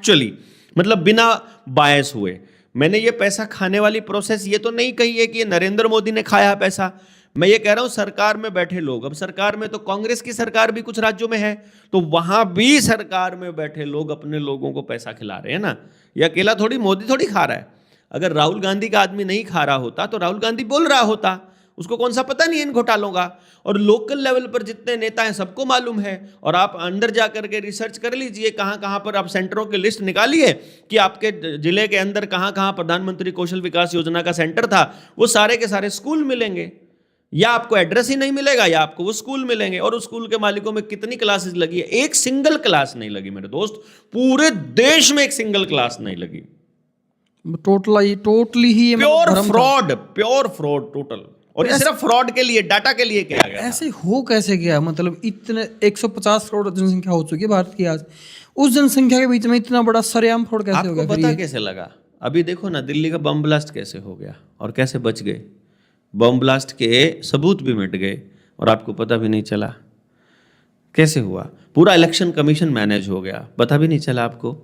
Factually, मतलब बिना बायस हुए। मैंने ये पैसा खाने वाली प्रोसेस ये तो नहीं कही है कि ये नरेंद्र मोदी ने खाया पैसा। मैं ये कह रहा हूं सरकार में बैठे लोग, अब सरकार में तो कांग्रेस की सरकार भी कुछ राज्यों में है, तो वहां भी सरकार में बैठे लोग अपने लोगों को पैसा खिला रहे हैं ना। ये अकेला थोड़ी मोदी थोड़ी खा रहा है। अगर राहुल गांधी का आदमी नहीं खा रहा होता तो राहुल गांधी बोल रहा होता, उसको कौन सा पता नहीं इन घोटालों का। और लोकल लेवल पर जितने नेता हैं सबको मालूम है। और आप अंदर जा करके रिसर्च कर लीजिए, कहां कहां पर आप सेंटरों की लिस्ट निकालिए कि आपके जिले के अंदर कहां कहां प्रधानमंत्री कौशल विकास योजना का सेंटर था, वो सारे के सारे स्कूल मिलेंगे। या आपको एड्रेस ही नहीं मिलेगा या आपको वो स्कूल मिलेंगे। और उस स्कूल के मालिकों में कितनी क्लासेस लगी है? एक सिंगल क्लास नहीं लगी मेरे दोस्त, पूरे देश में एक सिंगल क्लास नहीं लगी। टोटली ही प्योर फ्रॉड टोटल। और ये सिर्फ फ्रॉड के लिए, डाटा के लिए किया गया। ऐसे हो कैसे गया? मतलब इतने 150 करोड़ जनसंख्या हो चुकी है भारत की आज, उस जनसंख्या के बीच में इतना बड़ा सरेआम फ्रॉड कैसे हो गया? आपको पता कैसे लगा? अभी देखो ना दिल्ली का बम ब्लास्ट कैसे हो गया और कैसे बच गए। बम ब्लास्ट के सबूत भी मिट गए और आपको पता भी नहीं चला कैसे हुआ। पूरा इलेक्शन कमीशन मैनेज हो गया, पता भी नहीं चला आपको।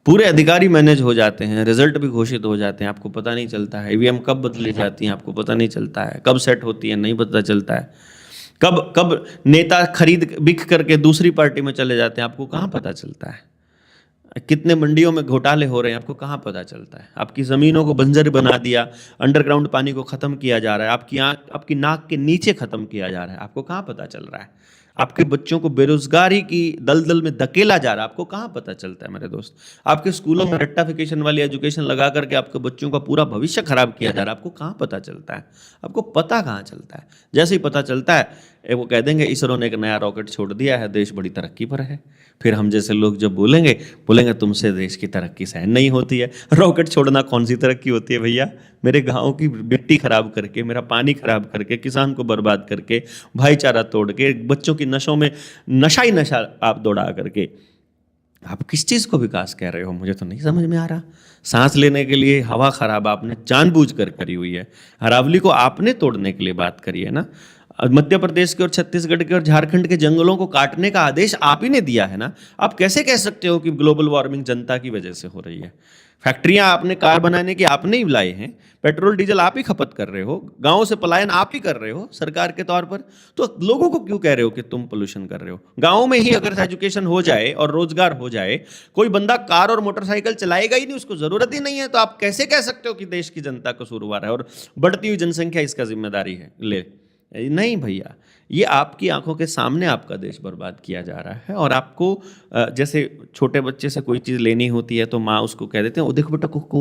पूरे अधिकारी मैनेज हो जाते हैं, रिजल्ट भी घोषित हो जाते हैं, आपको पता नहीं चलता है। ईवीएम कब बदली जाती हैं आपको पता नहीं चलता है, कब सेट होती है नहीं पता चलता है, कब कब नेता खरीद बिक करके दूसरी पार्टी में चले जाते हैं आपको कहाँ पता चलता है। कितने मंडियों में घोटाले हो रहे हैं आपको कहाँ पता चलता है। आपकी ज़मीनों को बंजर बना दिया, अंडरग्राउंड पानी को ख़त्म किया जा रहा है, आपकी नाक के नीचे ख़त्म किया जा रहा है, आपको कहाँ पता चल रहा है। आपके बच्चों को बेरोजगारी की दलदल में धकेला जा रहा है, आपको कहाँ पता चलता है मेरे दोस्त। आपके स्कूलों में रट्टाफिकेशन वाली एजुकेशन लगा करके आपके बच्चों का पूरा भविष्य खराब किया जा रहा है, आपको कहाँ पता चलता है। आपको पता कहाँ चलता है? जैसे ही पता चलता है वो कह देंगे इसरो ने एक नया रॉकेट छोड़ दिया है, देश बड़ी तरक्की पर है। फिर हम जैसे लोग जब बोलेंगे तुमसे देश की तरक्की सहन नहीं होती है। रॉकेट छोड़ना कौन सी तरक्की होती है भैया? मेरे गाँव की मिट्टी खराब करके, मेरा पानी खराब करके, किसान को बर्बाद करके, भाईचारा तोड़ के, बच्चों की नशों में नशा ही नशा आप दौड़ा करके आप किस चीज़ को विकास कह रहे हो? मुझे तो नहीं समझ में आ रहा। सांस लेने के लिए हवा खराब आपने जानबूझकर करी हुई है। अरावली को आपने तोड़ने के लिए बात करी है ना। मध्य प्रदेश के और छत्तीसगढ़ के और झारखंड के जंगलों को काटने का आदेश आप ही ने दिया है ना। आप कैसे कह सकते हो कि ग्लोबल वार्मिंग जनता की वजह से हो रही है? फैक्ट्रियां आपने कार बनाने की आपने ही लाए हैं, पेट्रोल डीजल आप ही खपत कर रहे हो, गांवों से पलायन आप ही कर रहे हो सरकार के तौर पर। तो लोगों को क्यों कह रहे हो कि तुम पोल्यूशन कर रहे हो? गांवों में ही अगर एजुकेशन हो जाए और रोजगार हो जाए, कोई बंदा कार और मोटरसाइकिल चलाएगा ही नहीं, उसको जरूरत ही नहीं है, तो आप कैसे कह सकते हो कि देश की जनता कसूरवार है और बढ़ती हुई जनसंख्या इसका जिम्मेदारी है ले? नहीं भैया, ये आपकी आंखों के सामने आपका देश बर्बाद किया जा रहा है। और आपको जैसे छोटे बच्चे से कोई चीज़ लेनी होती है तो माँ उसको कह देते हैं ओ देख बेटा को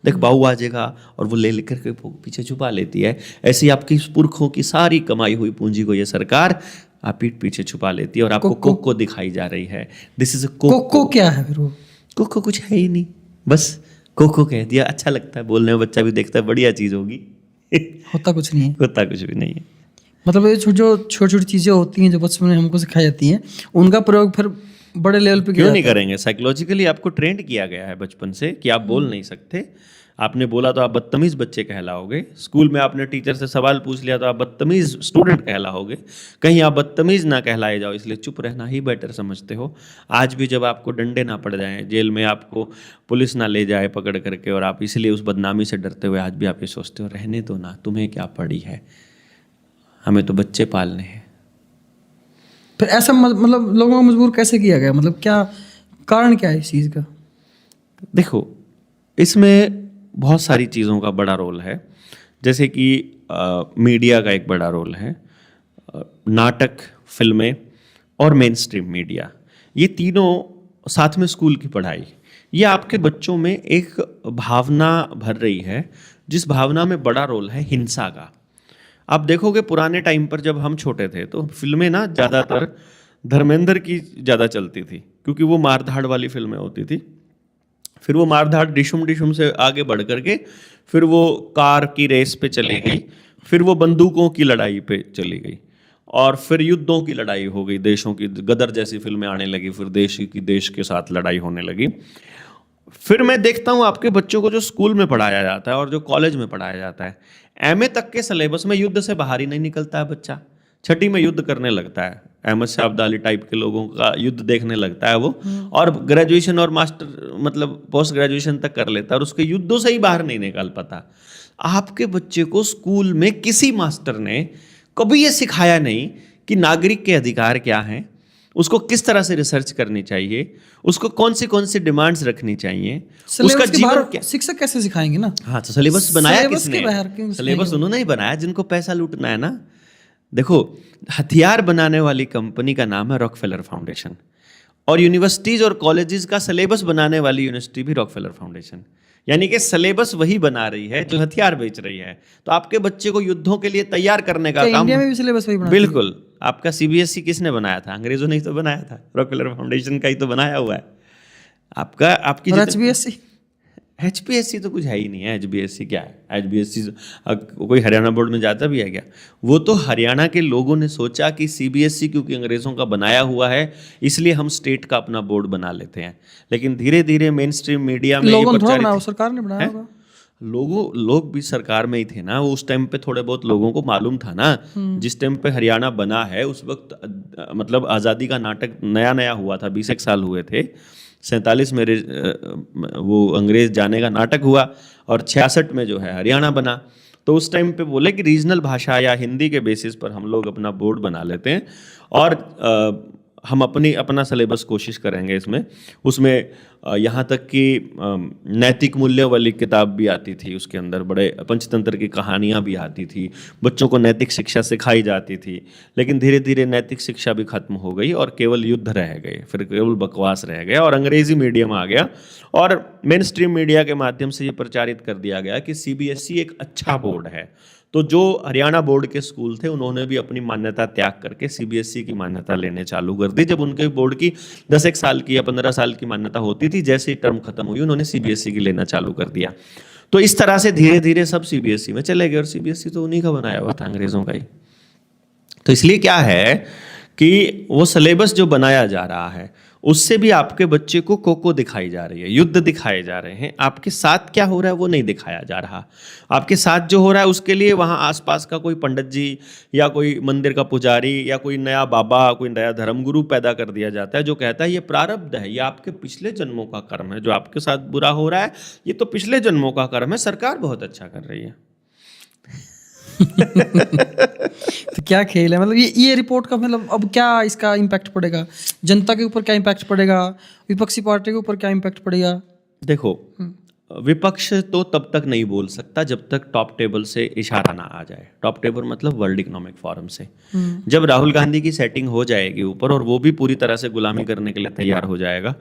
देख बाऊ आ जाएगा, और वो ले लेकर के पीछे छुपा लेती है। ऐसी आपकी पुरखों की सारी कमाई हुई पूंजी को ये सरकार आप पीठ पीछे छुपा लेती है और आपको कोको दिखाई जा रही है। This is coco. क्या है फिर वो? कोको कुछ है ही नहीं, बस कोको कह दिया, अच्छा लगता है बोलने में, बच्चा भी देखता है बढ़िया चीज़ होगी। होता कुछ नहीं है। होता कुछ भी नहीं है। मतलब ये जो छोटी छोटी चीज़ें होती हैं जो बचपन में हमको सिखाई जाती हैं, उनका प्रयोग फिर बड़े लेवल पे क्यों नहीं करेंगे? साइकोलॉजिकली आपको ट्रेंड किया गया है बचपन से कि आप बोल नहीं सकते। आपने बोला तो आप बदतमीज़ बच्चे कहलाओगे। स्कूल में आपने टीचर से सवाल पूछ लिया तो आप बदतमीज़ स्टूडेंट कहलाओगे। कहीं आप बदतमीज़ ना कहलाए जाओ, इसलिए चुप रहना ही बेटर समझते हो। आज भी जब आपको डंडे ना पड़ जाएं, जेल में आपको पुलिस ना ले जाए पकड़ करके, और आप इसलिए उस बदनामी से डरते हुए आज भी आप ये सोचते हो रहने दो ना, तुम्हें क्या पड़ी है, हमें तो बच्चे पालने हैं। फिर ऐसा मतलब लोगों को मजबूर कैसे किया गया? मतलब क्या कारण क्या है इस चीज़ का? देखो, इसमें बहुत सारी चीज़ों का बड़ा रोल है। जैसे कि मीडिया का एक बड़ा रोल है। नाटक, फिल्में और मेन स्ट्रीम मीडिया, ये तीनों साथ में स्कूल की पढ़ाई, ये आपके बच्चों में एक भावना भर रही है, जिस भावना में बड़ा रोल है हिंसा का। आप देखोगे पुराने टाइम पर जब हम छोटे थे तो फिल्में ना ज़्यादातर धर्मेंद्र की ज़्यादा चलती थी, क्योंकि वो मारधाड़ वाली फिल्में होती थी। फिर वो मारधाड़ डिशुम से आगे बढ़ करके फिर वो कार की रेस पे चली गई, फिर वो बंदूकों की लड़ाई पे चली गई, और फिर युद्धों की लड़ाई हो गई, देशों की, गदर जैसी फिल्में आने लगी, फिर देश के साथ लड़ाई होने लगी। फिर मैं देखता हूँ आपके बच्चों को जो स्कूल में पढ़ाया जाता है और जो कॉलेज में पढ़ाया जाता है, एमए तक के सिलेबस में युद्ध से बाहर ही नहीं निकलता है बच्चा। छठी में युद्ध करने लगता है, अहमद शाह अब्दाली टाइप के लोगों का युद्ध देखने लगता है वो, और ग्रेजुएशन और मास्टर मतलब पोस्ट ग्रेजुएशन तक कर लेता है और उसके युद्धों से ही बाहर नहीं निकाल पाता। आपके बच्चे को स्कूल में किसी मास्टर ने कभी ये सिखाया नहीं कि नागरिक के अधिकार क्या हैं, उसको किस तरह से रिसर्च करनी चाहिए, उसको कौन सी डिमांड्स रखनी चाहिए, उसका जीवन क्या। शिक्षक कैसे सिखाएंगे ना। हाँ, तो सिलेबस बनाया सिलेबस के बाहर किसने? क्यों सिलेबस उन्होंने ही बनाया जिनको पैसा लूटना है ना। देखो, हथियार बनाने वाली कंपनी का नाम है रॉकफेलर फाउंडेशन, और यूनिवर्सिटीज और कॉलेजेस का सिलेबस बनाने वाली यूनिवर्सिटी भी रॉकफेलर फाउंडेशन, यानी कि सिलेबस वही बना रही है जो हथियार बेच रही है। तो आपके बच्चे को युद्धों के लिए तैयार करने का काम इंडिया में भी सिलेबस वही बना। बिल्कुल। आपका सीबीएसई किसने बनाया था? अंग्रेजों ने ही तो बनाया था, रॉकफेलर फाउंडेशन का ही तो बनाया हुआ है। आपका आपकी एचपीएससी तो कुछ है ही नहीं है। एचबीएससी क्या है? एचबीएससी कोई हरियाणा बोर्ड में जाता भी है क्या? वो तो हरियाणा के लोगों ने सोचा कि सीबीएसई क्योंकि अंग्रेज़ों का बनाया हुआ है इसलिए हम स्टेट का अपना बोर्ड बना लेते हैं। लेकिन धीरे धीरे मेन स्ट्रीम मीडिया में लोगों ने सरकार ने बनाया होगा। लोग भी सरकार में ही थे ना, वो उस टाइम पे थोड़े बहुत लोगों को मालूम था ना। जिस टाइम पे हरियाणा बना है उस वक्त मतलब आज़ादी का नाटक नया नया हुआ था, 20 एक साल हुए थे। 47 में वो अंग्रेज जाने का नाटक हुआ और 66 में जो है हरियाणा बना। तो उस टाइम पे बोले कि रीजनल भाषा या हिंदी के बेसिस पर हम लोग अपना बोर्ड बना लेते हैं और हम अपना सिलेबस कोशिश करेंगे इसमें। उसमें यहाँ तक कि नैतिक मूल्य वाली किताब भी आती थी, उसके अंदर बड़े पंचतंत्र की कहानियाँ भी आती थी, बच्चों को नैतिक शिक्षा सिखाई जाती थी। लेकिन धीरे धीरे नैतिक शिक्षा भी खत्म हो गई और केवल युद्ध रह गए, फिर केवल बकवास रह गया और अंग्रेजी मीडियम आ गया और मेन स्ट्रीम मीडिया के माध्यम से ये प्रचारित कर दिया गया कि सीबीएसई एक अच्छा बोर्ड है। तो जो हरियाणा बोर्ड के स्कूल थे उन्होंने भी अपनी मान्यता त्याग करके सीबीएसई की मान्यता लेने चालू कर दी। जब उनके बोर्ड की 10 एक साल की या 15 साल की मान्यता होती थी, जैसे ही टर्म खत्म हुई उन्होंने सीबीएसई की लेना चालू कर दिया। तो इस तरह से धीरे धीरे सब सीबीएसई में चले गए और सीबीएसई तो उन्हीं का बनाया हुआ था, अंग्रेजों का ही। तो इसलिए क्या है कि वो सिलेबस जो बनाया जा रहा है उससे भी आपके बच्चे को कोको दिखाई जा रही है, युद्ध दिखाए जा रहे हैं। आपके साथ क्या हो रहा है वो नहीं दिखाया जा रहा। आपके साथ जो हो रहा है उसके लिए वहाँ आसपास का कोई पंडित जी या कोई मंदिर का पुजारी या कोई नया बाबा, कोई नया धर्मगुरु पैदा कर दिया जाता है जो कहता है ये प्रारब्ध है, ये आपके पिछले जन्मों का कर्म है, जो आपके साथ बुरा हो रहा है ये तो पिछले जन्मों का कर्म है, सरकार बहुत अच्छा कर रही है। तो क्या खेल है, मतलब ये रिपोर्ट का मतलब अब क्या इसका इम्पैक्ट पड़ेगा, जनता के ऊपर क्या इम्पैक्ट पड़ेगा, विपक्षी पार्टी के ऊपर क्या इम्पैक्ट पड़ेगा? देखो, विपक्ष तो तब तक नहीं बोल सकता जब तक टॉप टेबल से इशारा ना आ जाए। टॉप टेबल मतलब वर्ल्ड इकोनॉमिक फोरम से। जब राहुल गांधी की सेटिंग हो जाएगी ऊपर और वो भी पूरी तरह से गुलामी करने के लिए तैयार हो जाएगा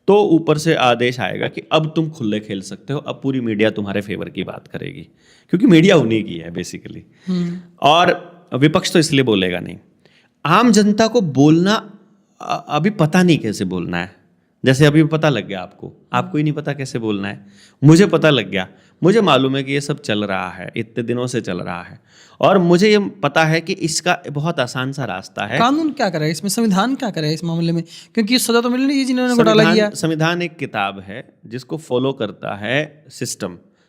तो ऊपर से आदेश आएगा कि अब तुम खुले खेल सकते हो, अब पूरी मीडिया तुम्हारे फेवर की बात करेगी, क्योंकि मीडिया उन्हीं की है बेसिकली। और विपक्ष तो इसलिए बोलेगा नहीं। आम जनता को बोलना अभी पता नहीं कैसे बोलना है। जैसे अभी पता लग गया आपको ही नहीं पता कैसे बोलना है, मुझे पता लग गया। मुझे मालूम है कि ये सब चल रहा है, इतने दिनों से चल रहा है और मुझे ये पता है कि इसका बहुत आसान सा रास्ता है। कानून क्या करे इसमें, संविधान क्या करे इस मामले में, क्योंकि सजा तो मिलनी नहीं जिन्होंने घोटाला किया। संविधान एक किताब है जिसको फॉलो करता है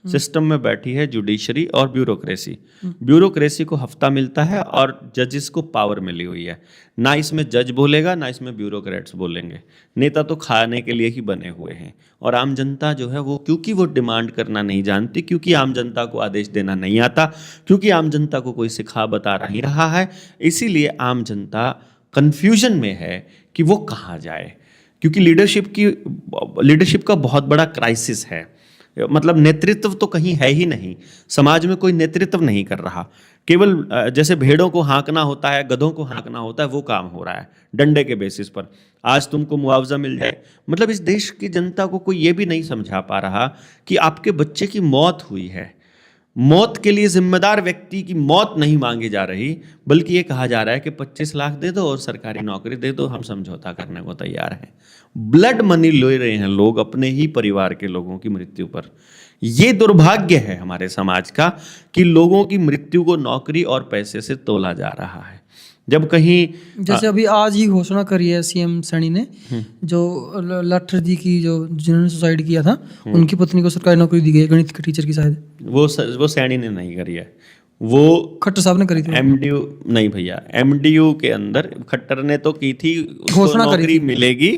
सिस्टम में बैठी है जुडिशरी और ब्यूरोक्रेसी को हफ्ता मिलता है और जजेस को पावर मिली हुई है। ना इसमें जज बोलेगा ना इसमें ब्यूरोक्रेट्स बोलेंगे। नेता तो खाने के लिए ही बने हुए हैं और आम जनता जो है वो क्योंकि वो डिमांड करना नहीं जानती, क्योंकि आम जनता को आदेश देना नहीं आता, क्योंकि आम जनता को कोई सिखा बता नहीं रहा है, इसीलिए आम जनता कन्फ्यूजन में है कि वो कहाँ जाए। क्योंकि लीडरशिप का बहुत बड़ा क्राइसिस है। मतलब नेतृत्व तो कहीं है ही नहीं, समाज में कोई नेतृत्व नहीं कर रहा। केवल जैसे भेड़ों को हाँकना होता है, गधों को हाँकना होता है, वो काम हो रहा है डंडे के बेसिस पर। आज तुमको मुआवजा मिल जाए, मतलब इस देश की जनता को कोई ये भी नहीं समझा पा रहा कि आपके बच्चे की मौत हुई है, मौत के लिए जिम्मेदार व्यक्ति की मौत नहीं मांगी जा रही, बल्कि ये कहा जा रहा है कि 25 लाख दे दो और सरकारी नौकरी दे दो, हम समझौता करने को तैयार हैं। ब्लड मनी ले रहे हैं लोग अपने ही परिवार के लोगों की मृत्यु पर। ये दुर्भाग्य है हमारे समाज का कि लोगों की मृत्यु को नौकरी और पैसे से तोला जा रहा है। जब कहीं जैसे अभी आज ही घोषणा करी है सीएम सैनी ने, जो लाठर जी की जिन्होंने सुसाइड किया था उनकी पत्नी को सरकारी नौकरी दी गई है, गणित के टीचर की शायद। वो सैनी ने नहीं करी है, वो खट्टर साहब ने करी थी। एमडीयू नहीं भैया, एमडीयू के अंदर खट्टर ने तो की थी, उसको घोषणा करी नौकरी थी। मिलेगी।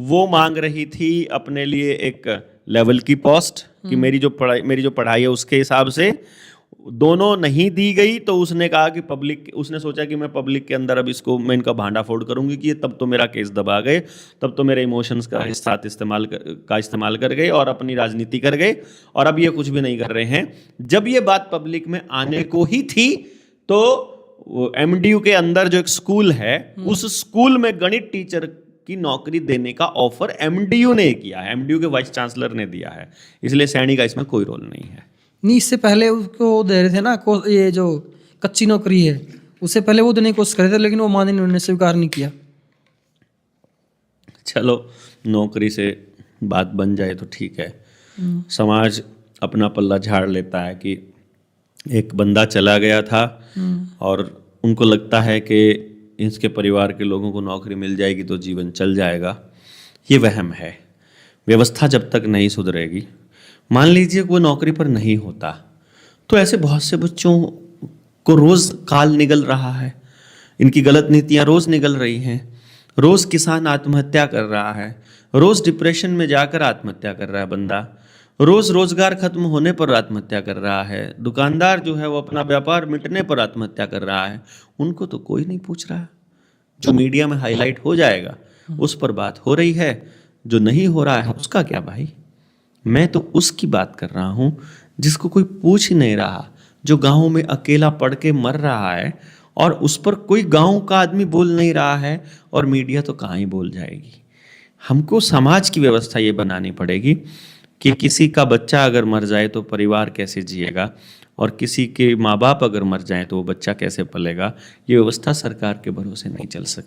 वो मांग रही थी अपने लिए एक लेवल की पोस्ट कि मेरी जो पढ़ाई है उसके हिसाब से, दोनों नहीं दी गई। तो उसने कहा कि उसने सोचा कि मैं पब्लिक के अंदर अब इसको मैं इनका भांडा फोड़ करूंगी कि तब तो मेरा केस दबा गए, तब तो मेरे इमोशंस का साथ इस्तेमाल कर गए और अपनी राजनीति कर गए, और अब ये कुछ भी नहीं कर रहे हैं। जब ये बात पब्लिक में आने को ही थी तो एमडीयू के अंदर जो एक स्कूल है, उस स्कूल में गणित टीचर की नौकरी देने का ऑफर एमडीयू ने किया है, एमडीयू के वाइस चांसलर ने दिया है। इसलिए सैनी का इसमें कोई रोल नहीं है। नहीं, इससे पहले उसको दे रहे थे ना, ये जो कच्ची नौकरी है उससे पहले वो देने की कोशिश करे थे, लेकिन वो माने उन्होंने स्वीकार नहीं किया। चलो नौकरी से बात बन जाए तो ठीक है। समाज अपना पल्ला झाड़ लेता है कि एक बंदा चला गया था और उनको लगता है कि इसके परिवार के लोगों को नौकरी मिल जाएगी तो जीवन चल जाएगा। ये वहम है। व्यवस्था जब तक नहीं सुधरेगी, मान लीजिए कोई नौकरी पर नहीं होता, तो ऐसे बहुत से बच्चों को रोज काल निगल रहा है, इनकी गलत नीतियां रोज निगल रही हैं। रोज किसान आत्महत्या कर रहा है, रोज डिप्रेशन में जाकर आत्महत्या कर रहा है बंदा, रोज रोजगार खत्म होने पर आत्महत्या कर रहा है, दुकानदार जो है वो अपना व्यापार मिटने पर आत्महत्या कर रहा है। उनको तो कोई नहीं पूछ रहा। जो मीडिया में हाईलाइट हो जाएगा उस पर बात हो रही है, जो नहीं हो रहा है उसका क्या भाई। मैं तो उसकी बात कर रहा हूँ जिसको कोई पूछ ही नहीं रहा, जो गाँव में अकेला पड़ के मर रहा है और उस पर कोई गाँव का आदमी बोल नहीं रहा है, और मीडिया तो कहाँ ही बोल जाएगी। हमको समाज की व्यवस्था ये बनानी पड़ेगी कि किसी का बच्चा अगर मर जाए तो परिवार कैसे जिएगा, और किसी के माँ बाप अगर मर जाए तो वो बच्चा कैसे पलेगा। ये व्यवस्था सरकार के भरोसे नहीं चल सकती।